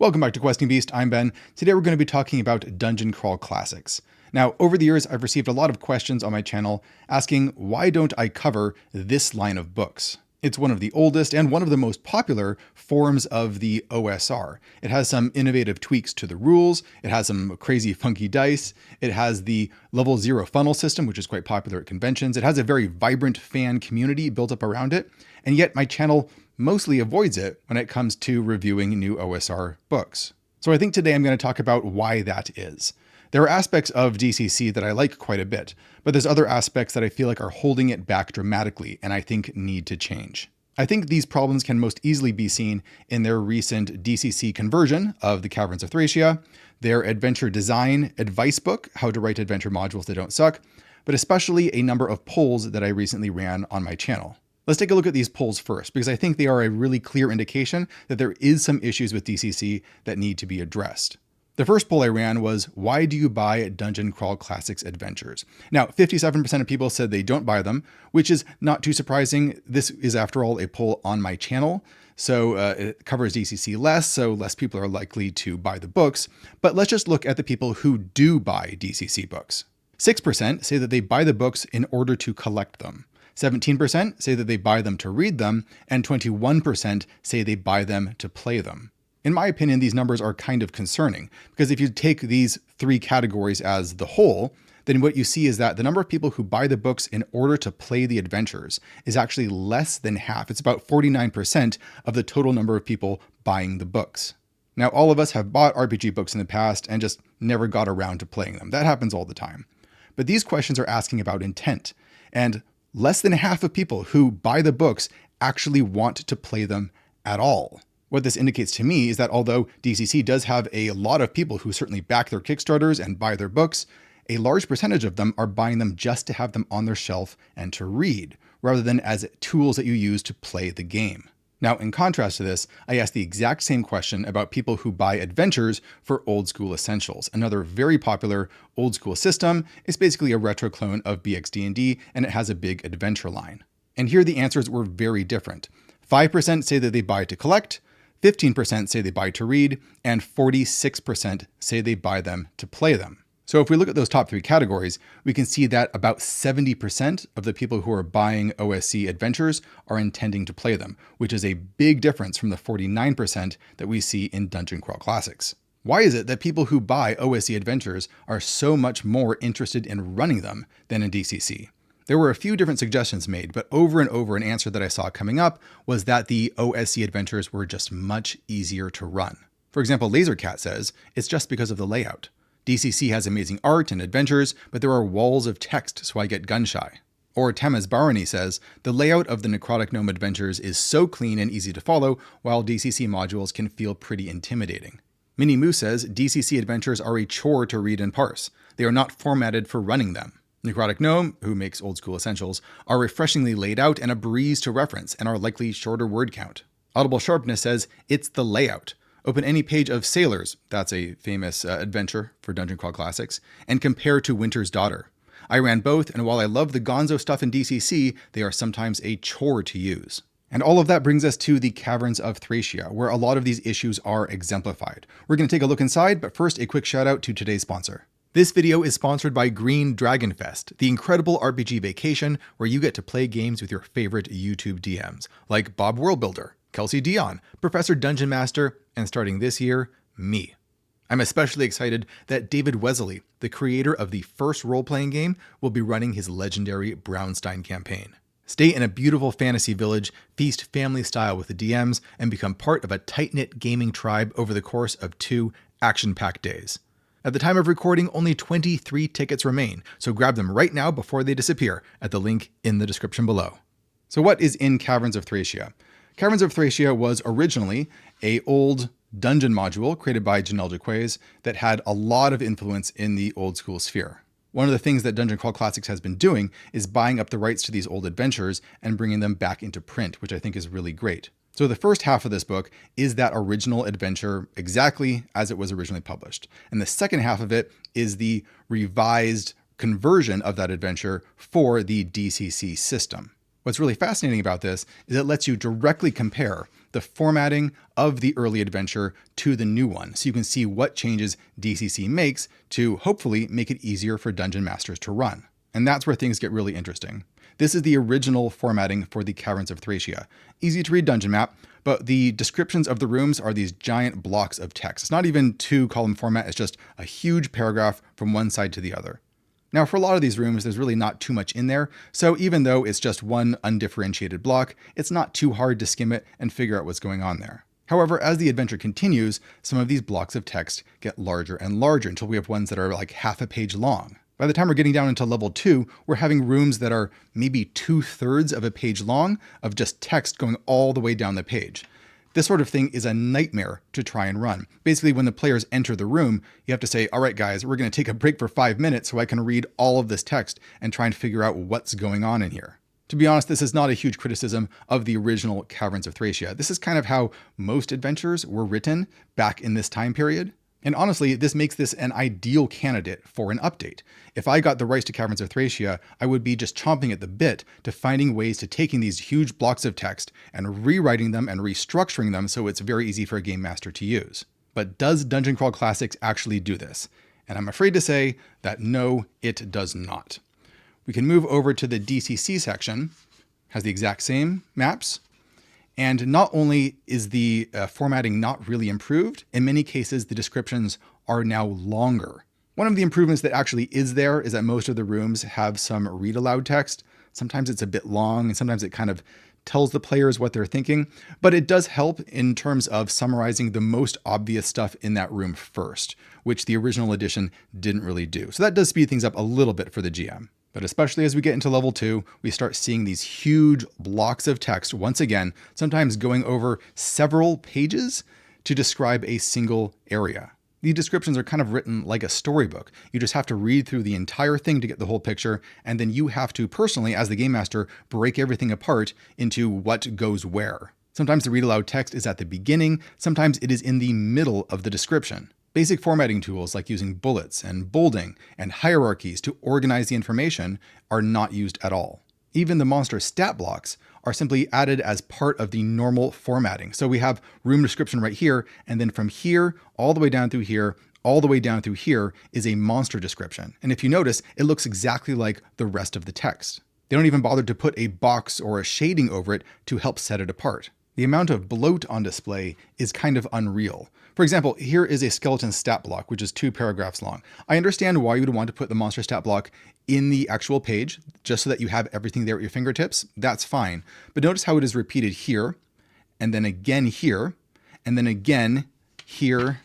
Welcome back to Questing Beast, I'm Ben. Today we're going to be talking about Dungeon Crawl Classics. Now, over the years, I've received a lot of questions on my channel asking why don't I cover this line of books? It's one of the oldest and one of the most popular forms of the OSR. It has some innovative tweaks to the rules, it has some crazy funky dice, it has the level 0 funnel system, which is quite popular at conventions, it has a very vibrant fan community built up around it, and yet my channel mostly avoids it when it comes to reviewing new OSR books. So I think today I'm going to talk about why that is. There are aspects of DCC that I like quite a bit, but there's other aspects that I feel like are holding it back dramatically and I think need to change. I think these problems can most easily be seen in their recent DCC conversion of the Caverns of Thracia, their adventure design advice book, How to Write Adventure Modules That Don't Suck, but especially a number of polls that I recently ran on my channel. Let's take a look at these polls first, because I think they are a really clear indication that there is some issues with DCC that need to be addressed. The first poll I ran was, why do you buy Dungeon Crawl Classics adventures? Now, 57% of people said they don't buy them, which is not too surprising. This is, after all, a poll on my channel, so it covers DCC less, so less people are likely to buy the books. But let's just look at the people who do buy DCC books. 6% say that they buy the books in order to collect them. 17% say that they buy them to read them, and 21% say they buy them to play them. In my opinion, these numbers are kind of concerning, because if you take these three categories as the whole, then what you see is that the number of people who buy the books in order to play the adventures is actually less than half. It's about 49% of the total number of people buying the books. Now, all of us have bought RPG books in the past and just never got around to playing them. That happens all the time. But these questions are asking about intent, and less than half of people who buy the books actually want to play them at all. What this indicates to me is that although DCC does have a lot of people who certainly back their Kickstarters and buy their books, a large percentage of them are buying them just to have them on their shelf and to read, rather than as tools that you use to play the game. Now, in contrast to this, I asked the exact same question about people who buy adventures for Old School Essentials, another very popular old school system. It's basically a retro clone of BXD&D, and it has a big adventure line. And here the answers were very different. 5% say that they buy to collect, 15% say they buy to read, and 46% say they buy them to play them. So if we look at those top three categories, we can see that about 70% of the people who are buying OSC adventures are intending to play them, which is a big difference from the 49% that we see in Dungeon Crawl Classics. Why is it that people who buy OSC adventures are so much more interested in running them than in DCC? There were a few different suggestions made, but over and over an answer that I saw coming up was that the OSC adventures were just much easier to run. For example, Lasercat says it's just because of the layout. DCC has amazing art and adventures, but there are walls of text, so I get gun shy. Or Tamaz Barani says, the layout of the Necrotic Gnome adventures is so clean and easy to follow, while DCC modules can feel pretty intimidating. Minnie Moo says, DCC adventures are a chore to read and parse. They are not formatted for running them. Necrotic Gnome, who makes Old School Essentials, are refreshingly laid out and a breeze to reference and are likely shorter word count. Audible Sharpness says, it's the layout. Open any page of Sailors, that's a famous adventure for Dungeon Crawl Classics, and compare to Winter's Daughter. I ran both, and while I love the gonzo stuff in DCC, they are sometimes a chore to use. And all of that brings us to the Caverns of Thracia, where a lot of these issues are exemplified. We're going to take a look inside, but first a quick shout out to today's sponsor. This video is sponsored by Green Dragon Fest, the incredible RPG vacation where you get to play games with your favorite YouTube DMs, like Bob Worldbuilder, Kelsey Dion, Professor Dungeon Master, and starting this year, me. I'm especially excited that David Wesley, the creator of the first role-playing game, will be running his legendary Brownstein campaign. Stay in a beautiful fantasy village, feast family style with the DMs, and become part of a tight-knit gaming tribe over the course of 2 action-packed days. At the time of recording, only 23 tickets remain, so grab them right now before they disappear at the link in the description below. So what is in Caverns of Thracia? Caverns of Thracia was originally an old dungeon module created by Janelle Jaquays that had a lot of influence in the old school sphere. One of the things that Dungeon Crawl Classics has been doing is buying up the rights to these old adventures and bringing them back into print, which I think is really great. So the first half of this book is that original adventure exactly as it was originally published. And the second half of it is the revised conversion of that adventure for the DCC system. What's really fascinating about this is it lets you directly compare the formatting of the early adventure to the new one, so you can see what changes DCC makes to hopefully make it easier for dungeon masters to run. And that's where things get really interesting. This is the original formatting for the Caverns of Thracia. Easy to read dungeon map, but the descriptions of the rooms are these giant blocks of text. It's not even 2-column format, it's just a huge paragraph from one side to the other. Now, for a lot of these rooms, there's really not too much in there, so even though it's just one undifferentiated block, it's not too hard to skim it and figure out what's going on there. However, as the adventure continues, some of these blocks of text get larger and larger until we have ones that are like half a page long. By the time we're getting down into level 2, we're having rooms that are maybe 2/3 of a page long of just text going all the way down the page. This sort of thing is a nightmare to try and run. Basically, when the players enter the room, you have to say, all right, guys, we're going to take a break for 5 minutes so I can read all of this text and try and figure out what's going on in here. To be honest, this is not a huge criticism of the original Caverns of Thracia. This is kind of how most adventures were written back in this time period. And honestly, this makes this an ideal candidate for an update. If I got the rights to Caverns of Thracia, I would be just chomping at the bit to finding ways to taking these huge blocks of text and rewriting them and restructuring them so it's very easy for a game master to use. But does Dungeon Crawl Classics actually do this? And I'm afraid to say that no, it does not. We can move over to the DCC section, has the exact same maps. And not only is the formatting not really improved, in many cases, the descriptions are now longer. One of the improvements that actually is there is that most of the rooms have some read aloud text. Sometimes it's a bit long and sometimes it kind of tells the players what they're thinking, but it does help in terms of summarizing the most obvious stuff in that room first, which the original edition didn't really do. So that does speed things up a little bit for the GM. But especially as we get into level 2, we start seeing these huge blocks of text once again, sometimes going over several pages to describe a single area. These descriptions are kind of written like a storybook. You just have to read through the entire thing to get the whole picture, and then you have to personally, as the game master, break everything apart into what goes where. Sometimes the read aloud text is at the beginning, sometimes it is in the middle of the description. Basic formatting tools like using bullets and bolding and hierarchies to organize the information are not used at all. Even the monster stat blocks are simply added as part of the normal formatting. So we have room description right here, and then from here, all the way down through here, all the way down through here is a monster description. And if you notice, it looks exactly like the rest of the text. They don't even bother to put a box or a shading over it to help set it apart. The amount of bloat on display is kind of unreal. For example, here is a skeleton stat block, which is 2 paragraphs long. I understand why you would want to put the monster stat block in the actual page, just so that you have everything there at your fingertips. That's fine. But notice how it is repeated here, and then again here, and then again here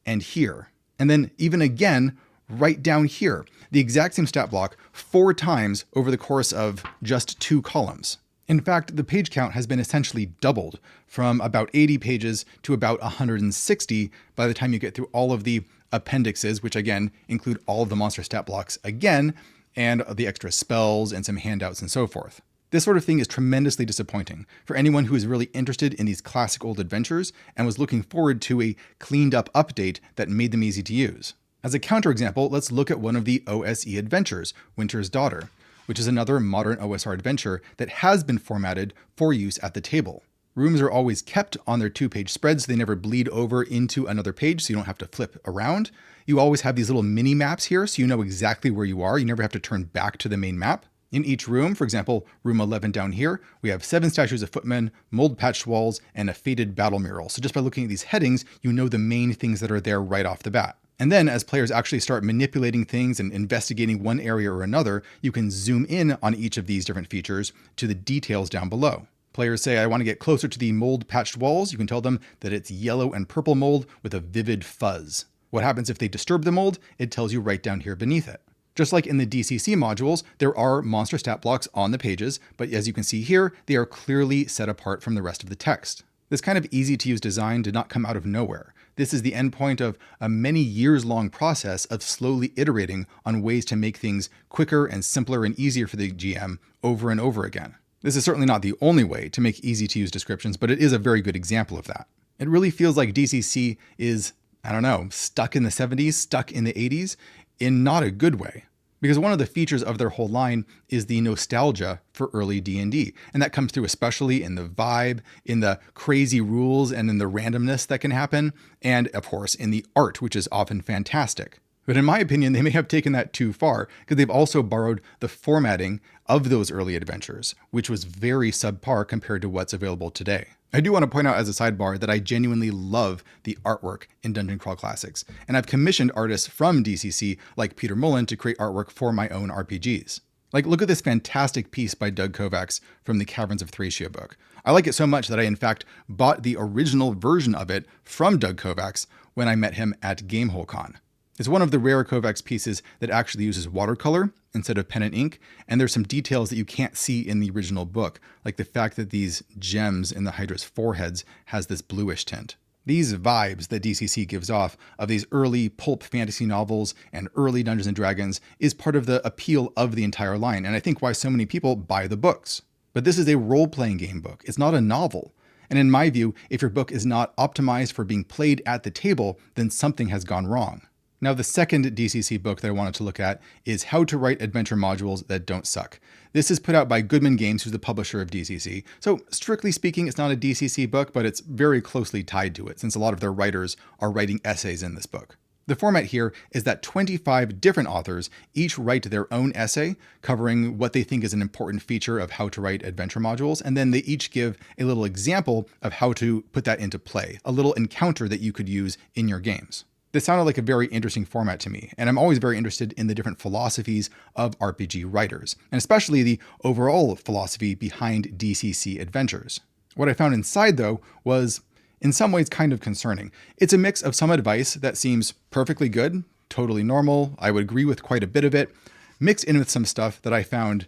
and here. And then even again, right down here. The exact same stat block 4 times over the course of just 2 columns. In fact, the page count has been essentially doubled from about 80 pages to about 160 by the time you get through all of the appendixes, which again include all of the monster stat blocks again, and the extra spells and some handouts and so forth. This sort of thing is tremendously disappointing for anyone who is really interested in these classic old adventures and was looking forward to a cleaned up update that made them easy to use. As a counterexample, let's look at one of the OSE adventures, Winter's Daughter, which is another modern OSR adventure that has been formatted for use at the table. Rooms are always kept on their 2-page spreads so they never bleed over into another page so you don't have to flip around. You always have these little mini maps here so you know exactly where you are. You never have to turn back to the main map. In each room, for example, room 11 down here, we have 7 statues of footmen, mold patched walls, and a faded battle mural. So just by looking at these headings, you know the main things that are there right off the bat. And then as players actually start manipulating things and investigating one area or another, you can zoom in on each of these different features to the details down below. Players say, I want to get closer to the mold patched walls. You can tell them that it's yellow and purple mold with a vivid fuzz. What happens if they disturb the mold? It tells you right down here beneath it. Just like in the DCC modules, there are monster stat blocks on the pages, but as you can see here, they are clearly set apart from the rest of the text. This kind of easy to use design did not come out of nowhere. This is the endpoint of a many years long process of slowly iterating on ways to make things quicker and simpler and easier for the GM over and over again. This is certainly not the only way to make easy to use descriptions, but it is a very good example of that. It really feels like DCC is, I don't know, stuck in the 70s, stuck in the 80s, in not a good way. Because one of the features of their whole line is the nostalgia for early D&D. And that comes through especially in the vibe, in the crazy rules, and in the randomness that can happen, and of course in the art, which is often fantastic. But in my opinion, they may have taken that too far, because they've also borrowed the formatting of those early adventures, which was very subpar compared to what's available today. I do want to point out as a sidebar that I genuinely love the artwork in Dungeon Crawl Classics, and I've commissioned artists from DCC like Peter Mullen to create artwork for my own RPGs. Like, look at this fantastic piece by Doug Kovacs from the Caverns of Thracia book. I like it so much that I in fact bought the original version of it from Doug Kovacs when I met him at GameholeCon. It's one of the rare Kovacs pieces that actually uses watercolor instead of pen and ink, and there's some details that you can't see in the original book, like the fact that these gems in the Hydra's foreheads has this bluish tint. These vibes that DCC gives off of these early pulp fantasy novels and early Dungeons & Dragons is part of the appeal of the entire line, and I think why so many people buy the books. But this is a role-playing game book. It's not a novel. And in my view, if your book is not optimized for being played at the table, then something has gone wrong. Now, the second DCC book that I wanted to look at is How to Write Adventure Modules That Don't Suck. This is put out by Goodman Games, who's the publisher of DCC. So strictly speaking, it's not a DCC book, but it's very closely tied to it, since a lot of their writers are writing essays in this book. The format here is that 25 different authors each write their own essay covering what they think is an important feature of how to write adventure modules, and then they each give a little example of how to put that into play, a little encounter that you could use in your games. This sounded like a very interesting format to me, and I'm always very interested in the different philosophies of RPG writers, and especially the overall philosophy behind DCC adventures. What I found inside, though, was in some ways kind of concerning. It's a mix of some advice that seems perfectly good, totally normal, I would agree with quite a bit of it, mixed in with some stuff that I found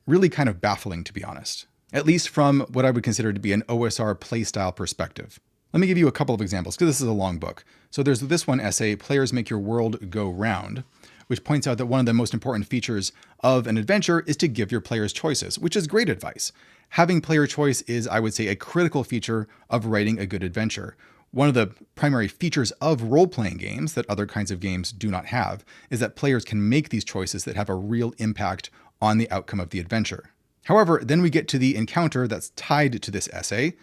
really kind of baffling, to be honest, at least from what I would consider to be an OSR playstyle perspective. Let me give you a couple of examples, because this is a long book. So there's this one essay, Players Make Your World Go Round, which points out that one of the most important features of an adventure is to give your players choices, which is great advice. Having player choice is, I would say, a critical feature of writing a good adventure. One of the primary features of role-playing games that other kinds of games do not have is that players can make these choices that have a real impact on the outcome of the adventure. However, then we get to the encounter that's tied to this essay,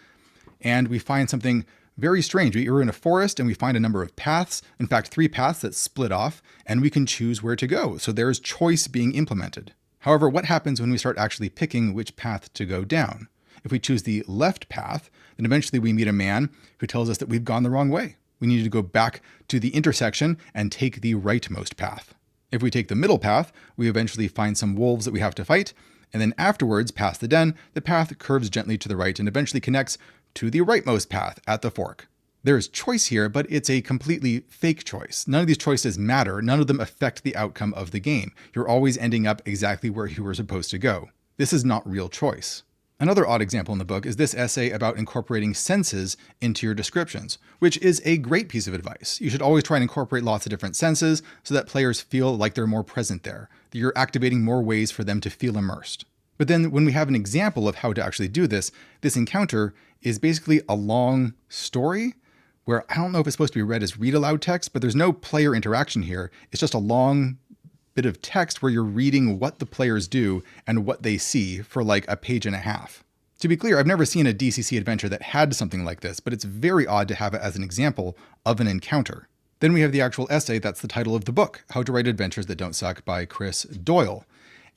and we find something very strange. We're in a forest and we find a number of paths, in fact, 3 paths that split off, and we can choose where to go. So there's choice being implemented. However, what happens when we start actually picking which path to go down? If we choose the left path, then eventually we meet a man who tells us that we've gone the wrong way. We need to go back to the intersection and take the rightmost path. If we take the middle path, we eventually find some wolves that we have to fight, and then afterwards, past the den, the path curves gently to the right and eventually connects to the rightmost path at the fork. There is choice here, but it's a completely fake choice. None of these choices matter. None of them affect the outcome of the game. You're always ending up exactly where you were supposed to go. This is not real choice. Another odd example in the book is this essay about incorporating senses into your descriptions, which is a great piece of advice. You should always try and incorporate lots of different senses so that players feel like they're more present there, that you're activating more ways for them to feel immersed. But then when we have an example of how to actually do this, this encounter is basically a long story where I don't know if it's supposed to be read as read aloud text, but there's no player interaction here. It's just a long bit of text where you're reading what the players do and what they see for like a page and a half. To be clear, I've never seen a DCC adventure that had something like this, but it's very odd to have it as an example of an encounter. Then we have the actual essay that's the title of the book, How to Write Adventures That Don't Suck by Chris Doyle.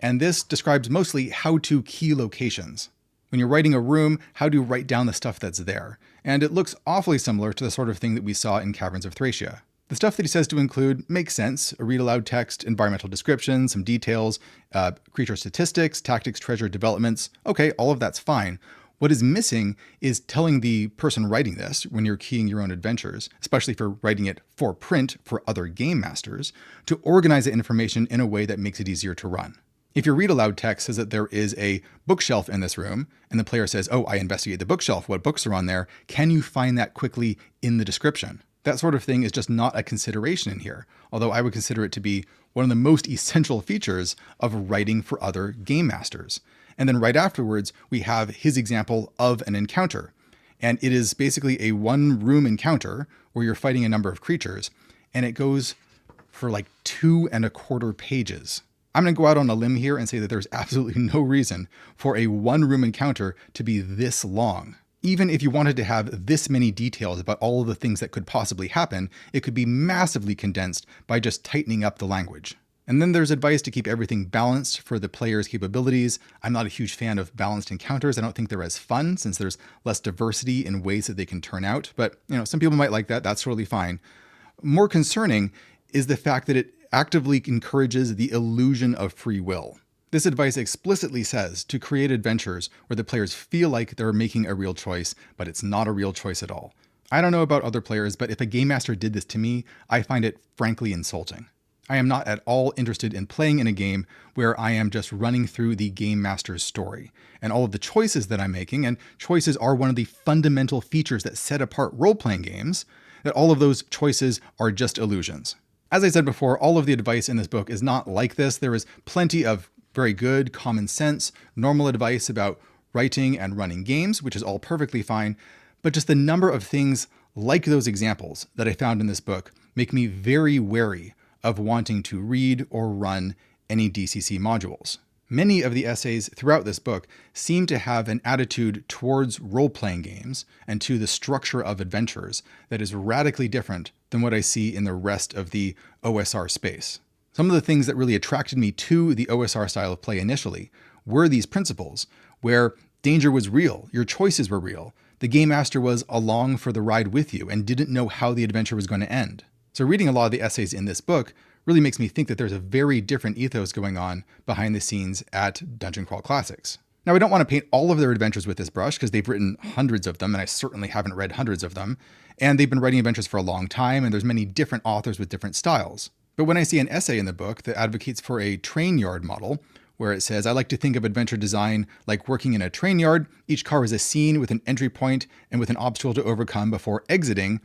And this describes mostly how to key locations. When you're writing a room, how do you write down the stuff that's there? And it looks awfully similar to the sort of thing that we saw in Caverns of Thracia. The stuff that he says to include makes sense: a read aloud text, environmental description, some details, creature statistics, tactics, treasure, developments. Okay, all of that's fine. What is missing is telling the person writing this, when you're keying your own adventures, especially for writing it for print for other game masters, to organize the information in a way that makes it easier to run. If your read aloud text says that there is a bookshelf in this room, and the player says, oh, I investigate the bookshelf, what books are on there, can you find that quickly in the description? That sort of thing is just not a consideration in here, although I would consider it to be one of the most essential features of writing for other game masters. And then right afterwards, we have his example of an encounter. And it is basically a one-room encounter where you're fighting a number of creatures, and it goes for like 2¼ pages. I'm going to go out on a limb here and say that there's absolutely no reason for a one-room encounter to be this long. Even if you wanted to have this many details about all of the things that could possibly happen, it could be massively condensed by just tightening up the language. And then there's advice to keep everything balanced for the player's capabilities. I'm not a huge fan of balanced encounters. I don't think they're as fun since there's less diversity in ways that they can turn out. But some people might like that. That's totally fine. More concerning is the fact that it actively encourages the illusion of free will. This advice explicitly says to create adventures where the players feel like they're making a real choice, but it's not a real choice at all. I don't know about other players, but if a game master did this to me, I find it frankly insulting. I am not at all interested in playing in a game where I am just running through the game master's story and all of the choices that I'm making, and choices are one of the fundamental features that set apart role-playing games, that all of those choices are just illusions. As I said before, all of the advice in this book is not like this. There is plenty of very good, common sense, normal advice about writing and running games, which is all perfectly fine. But just the number of things like those examples that I found in this book make me very wary of wanting to read or run any DCC modules. Many of the essays throughout this book seem to have an attitude towards role-playing games and to the structure of adventures that is radically different than what I see in the rest of the OSR space. Some of the things that really attracted me to the OSR style of play initially were these principles where danger was real, your choices were real, the game master was along for the ride with you and didn't know how the adventure was going to end. So reading a lot of the essays in this book really makes me think that there's a very different ethos going on behind the scenes at Dungeon Crawl Classics. Now, I don't want to paint all of their adventures with this brush because they've written hundreds of them, and I certainly haven't read hundreds of them. And they've been writing adventures for a long time, and there's many different authors with different styles. But when I see an essay in the book that advocates for a Trainyard model, where it says, I like to think of adventure design like working in a Trainyard, each car is a scene with an entry point and with an obstacle to overcome before exiting,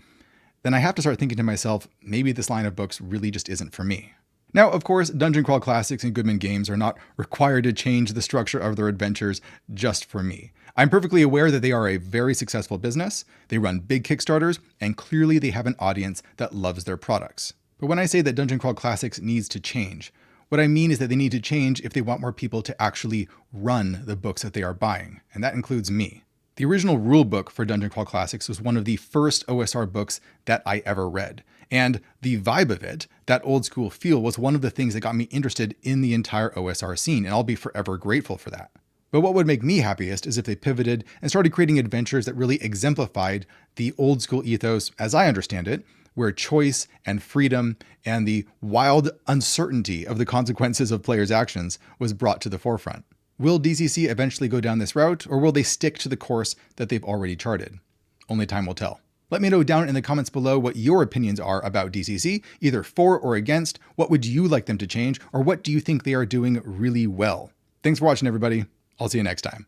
then I have to start thinking to myself, maybe this line of books really just isn't for me. Now, of course, Dungeon Crawl Classics and Goodman Games are not required to change the structure of their adventures just for me. I'm perfectly aware that they are a very successful business, they run big Kickstarters, and clearly they have an audience that loves their products. But when I say that Dungeon Crawl Classics needs to change, what I mean is that they need to change if they want more people to actually run the books that they are buying, and that includes me. The original rulebook for Dungeon Crawl Classics was one of the first OSR books that I ever read. And the vibe of it, that old school feel, was one of the things that got me interested in the entire OSR scene, and I'll be forever grateful for that. But what would make me happiest is if they pivoted and started creating adventures that really exemplified the old school ethos, as I understand it, where choice and freedom and the wild uncertainty of the consequences of players' actions was brought to the forefront. Will DCC eventually go down this route, or will they stick to the course that they've already charted? Only time will tell. Let me know down in the comments below what your opinions are about DCC, either for or against. What would you like them to change, or what do you think they are doing really well? Thanks for watching, everybody. I'll see you next time.